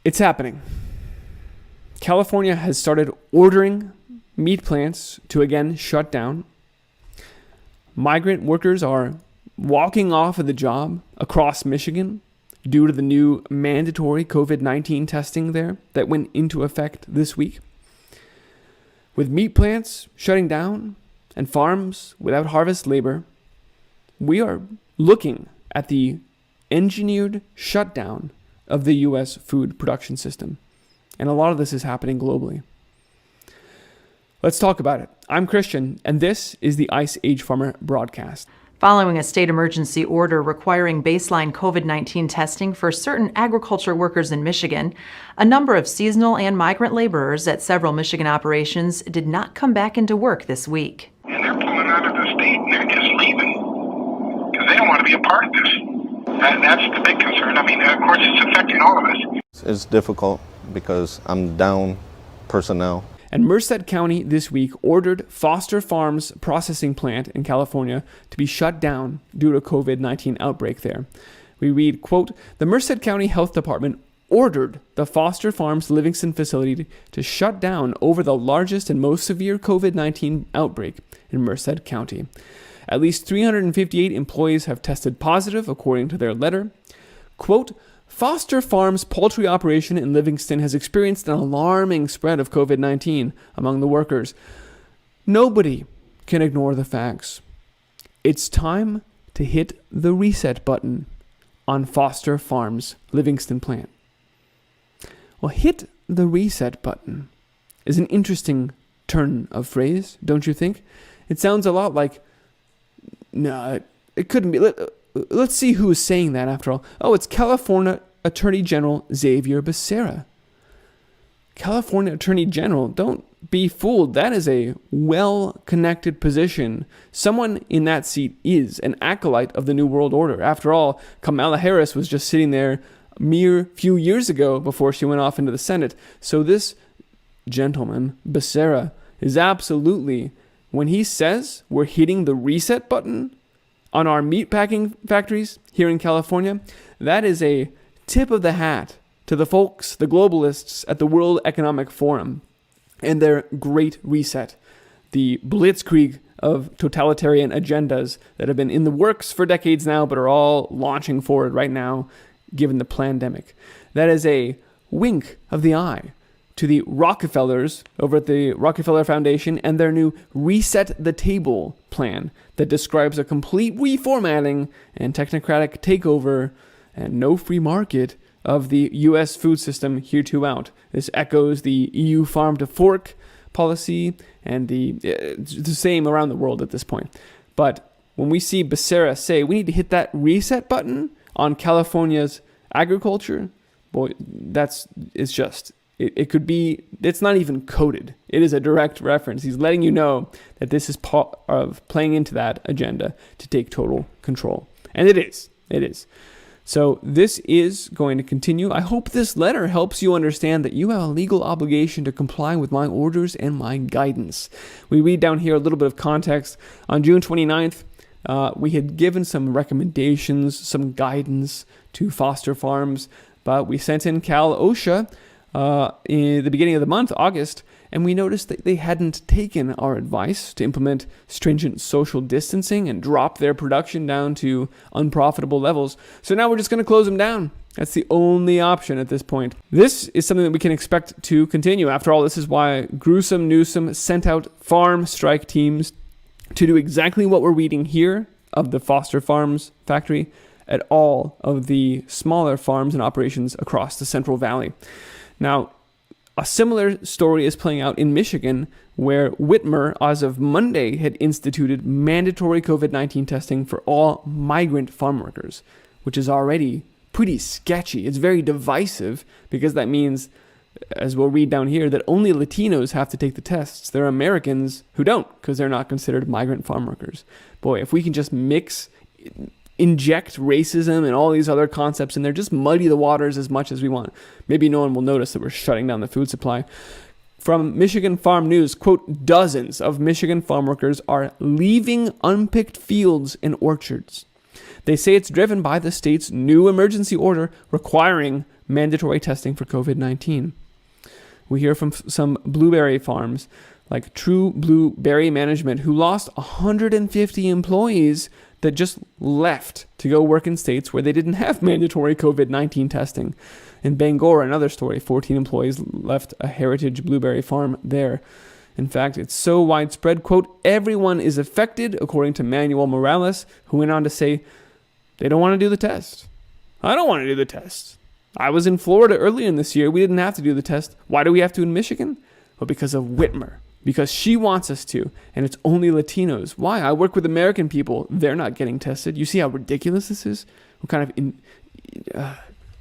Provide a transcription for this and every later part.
It's happening. California has started ordering meat plants to again shut down. Migrant workers are walking off of the job across Michigan due to the new mandatory COVID-19 testing there that went into effect this week. With meat plants shutting down and farms without harvest labor, we are looking at the engineered shutdown of the U.S. food production system. And a lot of this is happening globally. Let's talk about it. I'm Christian, and this is the Ice Age Farmer broadcast. Following a state emergency order requiring baseline COVID-19 testing for certain agriculture workers in Michigan, a number of seasonal and migrant laborers at several Michigan operations did not come back into work this week. And they're pulling out of the state and they're just leaving because they don't want to be a part of this. That's the big concern. I mean, of course, it's affecting all of us. It's difficult because I'm down personnel. And Merced County this week ordered Foster Farms processing plant in California to be shut down due to COVID-19 outbreak there. We read, quote, "The Merced County Health Department ordered the Foster Farms Livingston facility to shut down over the largest and most severe COVID-19 outbreak in Merced County. At least 358 employees have tested positive, according to their letter. Quote, Foster Farms poultry operation in Livingston has experienced an alarming spread of COVID-19 among the workers. Nobody can ignore the facts. It's time to hit the reset button on Foster Farms Livingston plant." Well, hit the reset button is an interesting turn of phrase, don't you think? It sounds a lot like, no, it couldn't be. Let's see who is saying that after all. Oh, it's California Attorney General Xavier Becerra. California Attorney General, don't be fooled. That is a well-connected position. Someone in that seat is an acolyte of the New World Order. After all, Kamala Harris was just sitting there a mere few years ago before she went off into the Senate. So this gentleman, Becerra, is absolutely, when he says we're hitting the reset button on our meatpacking factories here in California, that is a tip of the hat to the folks, the globalists at the World Economic Forum and their great reset, the blitzkrieg of totalitarian agendas that have been in the works for decades now but are all launching forward right now given the pandemic. That is a wink of the eye to the Rockefellers over at the Rockefeller Foundation and their new Reset the Table plan that describes a complete reformatting and technocratic takeover and no free market of the U.S. food system hereto. This echoes the EU farm to fork policy and the same around the world at this point. But when we see Becerra say we need to hit that reset button on California's agriculture, boy, it's not even coded. It is a direct reference. He's letting you know that this is part of playing into that agenda to take total control. And it is. So this is going to continue. I hope this letter helps you understand that you have a legal obligation to comply with my orders and my guidance. We read down here a little bit of context. On June 29th, we had given some recommendations, some guidance to Foster Farms, but we sent in Cal OSHA in the beginning of the month, August, and we noticed that they hadn't taken our advice to implement stringent social distancing and drop their production down to unprofitable levels. So now we're just going to close them down. That's the only option at this point. This is something that we can expect to continue. After all, this is why Gruesome Newsom sent out farm strike teams to do exactly what we're reading here of the Foster Farms factory at all of the smaller farms and operations across the Central Valley. Now, a similar story is playing out in Michigan, where Whitmer, as of Monday, had instituted mandatory COVID-19 testing for all migrant farm workers, which is already pretty sketchy. It's very divisive because that means, as we'll read down here, that only Latinos have to take the tests. There are Americans who don't because they're not considered migrant farm workers. Boy, if we can just inject racism and all these other concepts in there, just muddy the waters as much as we want, maybe no one will notice that we're shutting down the food supply. From Michigan Farm News, quote, "Dozens of Michigan farm workers are leaving unpicked fields and orchards. They say it's driven by the state's new emergency order requiring mandatory testing for COVID-19. We hear from some blueberry farms like True Blueberry Management, who lost 150 employees that just left to go work in states where they didn't have mandatory COVID-19 testing. In Bangor, another story, 14 employees left a heritage blueberry farm there. In fact, it's so widespread, quote, everyone is affected, according to Manuel Morales, who went on to say, they don't want to do the test. I don't want to do the test. I was in Florida earlier in this year. We didn't have to do the test. Why do we have to in Michigan? Well, because of Whitmer. Because she wants us to, and it's only Latinos. Why? I work with American people. They're not getting tested. You see how ridiculous this is? What kind of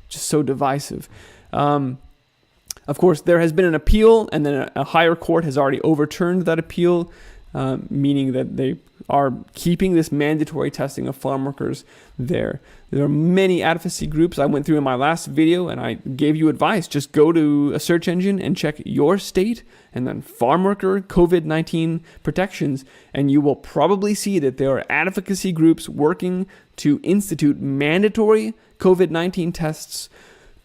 just so divisive. Of course, there has been an appeal, and then a higher court has already overturned that appeal, meaning that they are keeping this mandatory testing of farm workers there. There are many advocacy groups I went through in my last video, and I gave you advice. Just go to a search engine and check your state and then farm worker COVID-19 protections, and you will probably see that there are advocacy groups working to institute mandatory COVID-19 tests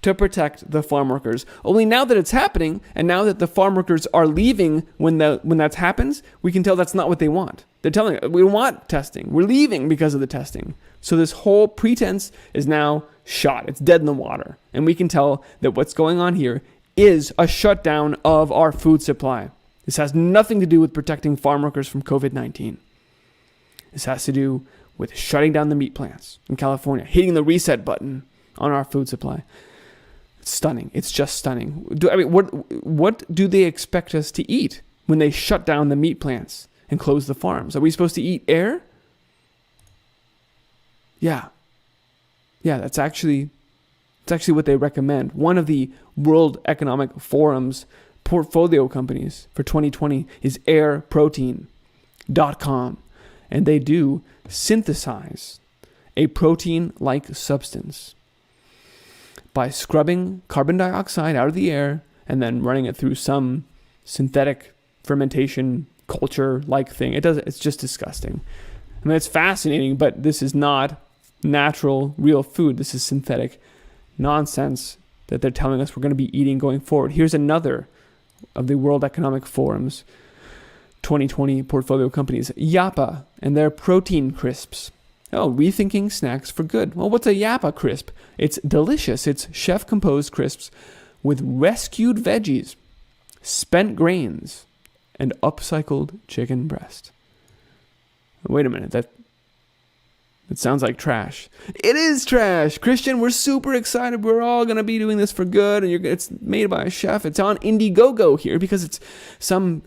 to protect the farm workers. Only now that it's happening, and now that the farm workers are leaving when that happens, we can tell that's not what they want. They're telling us, we don't want testing. We're leaving because of the testing. So this whole pretense is now shot. It's dead in the water. And we can tell that what's going on here is a shutdown of our food supply. This has nothing to do with protecting farm workers from COVID-19. This has to do with shutting down the meat plants in California, hitting the reset button on our food supply. It's stunning. It's just stunning. What do they expect us to eat when they shut down the meat plants and close the farms? Are we supposed to eat air? Yeah, that's actually what they recommend. One of the World Economic Forum's portfolio companies for 2020 is airprotein.com, and they do synthesize a protein-like substance by scrubbing carbon dioxide out of the air and then running it through some synthetic fermentation culture-like thing. It's just disgusting. I mean, it's fascinating, but this is not natural, real food. This is synthetic nonsense that they're telling us we're going to be eating going forward. Here's another of the World Economic Forum's 2020 portfolio companies, Yappa and their protein crisps. Oh, rethinking snacks for good. Well, what's a Yappa crisp? It's delicious. It's chef-composed crisps with rescued veggies, spent grains, and upcycled chicken breast. Wait a minute, that sounds like trash. It is trash. Christian, we're super excited. We're all going to be doing this for good, and it's made by a chef. It's on Indiegogo here because it's some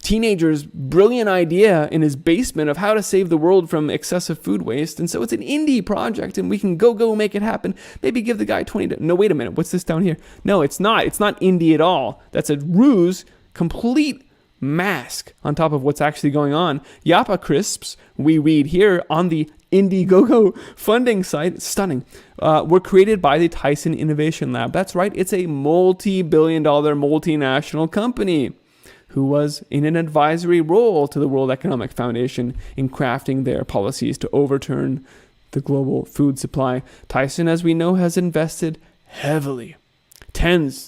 teenager's brilliant idea in his basement of how to save the world from excessive food waste. And so it's an indie project, and we can go make it happen. Maybe give the guy $20. No, wait a minute. What's this down here? No, it's not. It's not indie at all. That's a ruse, complete mask on top of what's actually going on. Yappa crisps, we read here on the Indiegogo funding site, stunning, were created by the Tyson Innovation Lab. That's right. It's a multi-billion-dollar multinational company who was in an advisory role to the World Economic Foundation in crafting their policies to overturn the global food supply. Tyson, as we know, has invested heavily,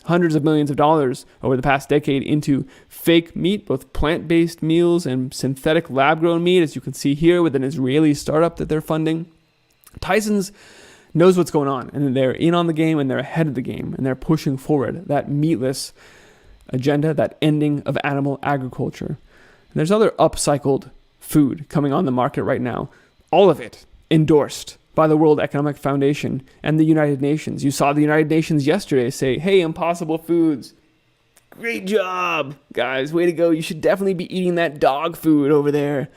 hundreds of millions of dollars over the past decade into fake meat, both plant-based meals and synthetic lab-grown meat, as you can see here with an Israeli startup that they're funding. Tyson's knows what's going on, and they're in on the game, and they're ahead of the game, and they're pushing forward that meatless agenda, that ending of animal agriculture. And there's other upcycled food coming on the market right now, all of it endorsed by the World Economic Foundation and the United Nations. You saw the United Nations yesterday say, hey, Impossible Foods, great job, guys, way to go. You should definitely be eating that dog food over there.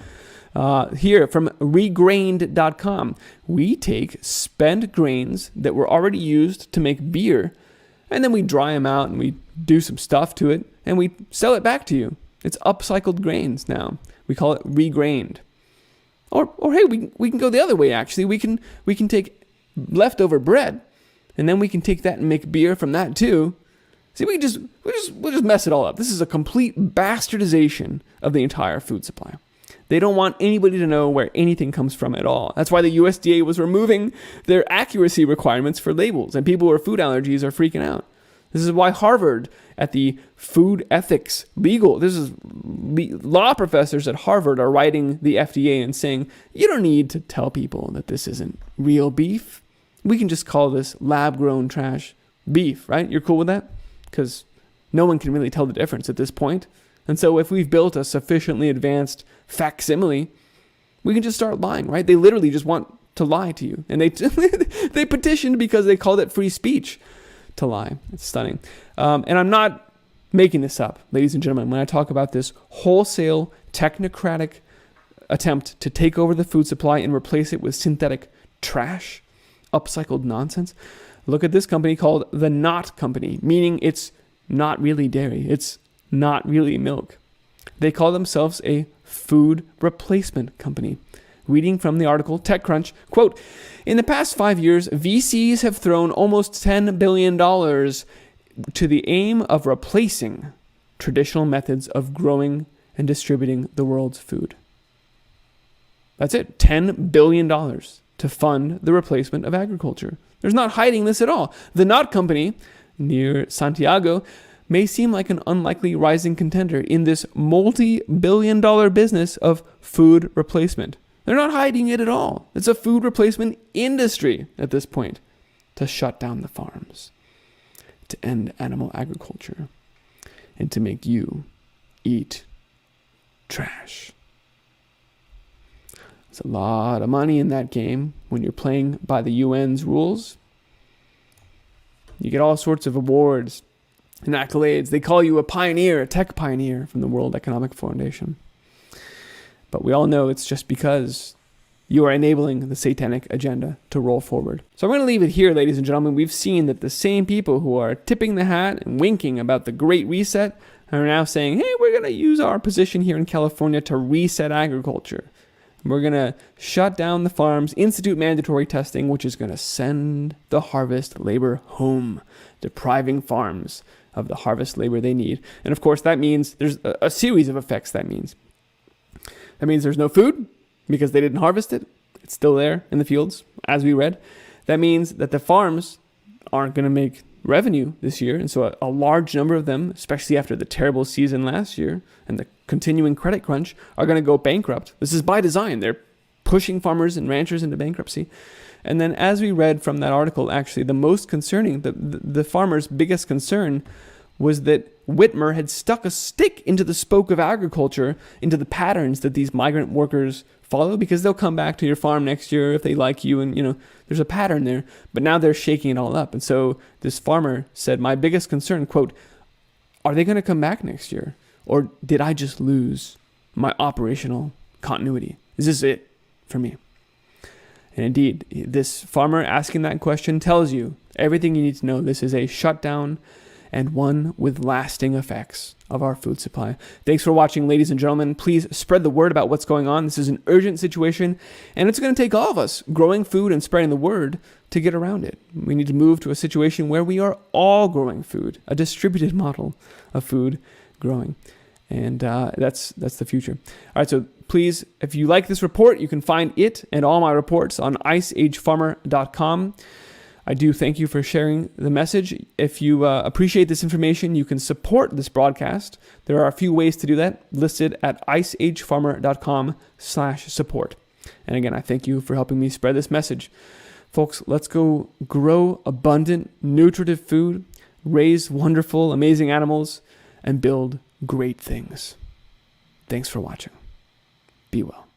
Here from regrained.com, we take spent grains that were already used to make beer, and then we dry them out and we do some stuff to it, and we sell it back to you. It's upcycled grains now. We call it regrained. Or hey, we can go the other way, actually. We can take leftover bread, and then we can take that and make beer from that too. See, we'll just mess it all up. This is a complete bastardization of the entire food supply. They don't want anybody to know where anything comes from at all. That's why the USDA was removing their accuracy requirements for labels, and people with food allergies are freaking out. This is why Harvard, at the food ethics law professors at Harvard are writing the FDA and saying, you don't need to tell people that this isn't real beef. We can just call this lab-grown trash beef, right? You're cool with that? Because no one can really tell the difference at this point. And so if we've built a sufficiently advanced facsimile, we can just start lying, right? They literally just want to lie to you. And they petitioned because they called it free speech to lie. It's stunning. And I'm not making this up, ladies and gentlemen, when I talk about this wholesale technocratic attempt to take over the food supply and replace it with synthetic trash, upcycled nonsense. Look at this company called the Not Company, meaning it's not really dairy. It's not really milk. They call themselves a food replacement company. Reading from the article, TechCrunch, quote, in the past 5 years, VCs have thrown almost $10 billion to the aim of replacing traditional methods of growing and distributing the world's food. That's it, $10 billion to fund the replacement of agriculture. There's not hiding this at all. The Not Company, near Santiago, may seem like an unlikely rising contender in this multi-billion-dollar business of food replacement. They're not hiding it at all. It's a food replacement industry at this point to shut down the farms, to end animal agriculture, and to make you eat trash. There's a lot of money in that game when you're playing by the UN's rules. You get all sorts of awards and accolades. They call you a pioneer, a tech pioneer from the World Economic Foundation. But we all know it's just because you are enabling the satanic agenda to roll forward. So I'm going to leave it here, ladies and gentlemen. We've seen that the same people who are tipping the hat and winking about the Great Reset are now saying, hey, we're going to use our position here in California to reset agriculture. We're going to shut down the farms, institute mandatory testing, which is going to send the harvest labor home, depriving farms of the harvest labor they need. And of course, that means there's a series of effects that means. That means there's no food because they didn't harvest it. It's still there in the fields, as we read. That means that the farms aren't going to make revenue this year. And so a large number of them, especially after the terrible season last year and the continuing credit crunch, are going to go bankrupt. This is by design. They're pushing farmers and ranchers into bankruptcy. And then as we read from that article, actually, the most concerning, the farmers' biggest concern was that Whitmer had stuck a stick into the spoke of agriculture, into the patterns that these migrant workers follow, because they'll come back to your farm next year if they like you, and there's a pattern there. But now they're shaking it all up. And so this farmer said, my biggest concern, quote, are they going to come back next year? Or did I just lose my operational continuity? Is this it for me? And indeed, this farmer asking that question tells you everything you need to know. This is a shutdown, and one with lasting effects of our food supply. Thanks for watching, ladies and gentlemen. Please spread the word about what's going on. This is an urgent situation, and it's going to take all of us growing food and spreading the word to get around it. We need to move to a situation where we are all growing food, a distributed model of food growing. And that's the future. All right, so please, if you like this report, you can find it and all my reports on iceagefarmer.com. I do thank you for sharing the message. If you appreciate this information, you can support this broadcast. There are a few ways to do that listed at iceagefarmer.com/support. And again, I thank you for helping me spread this message. Folks, let's go grow abundant, nutritive food, raise wonderful, amazing animals, and build great things. Thanks for watching. Be well.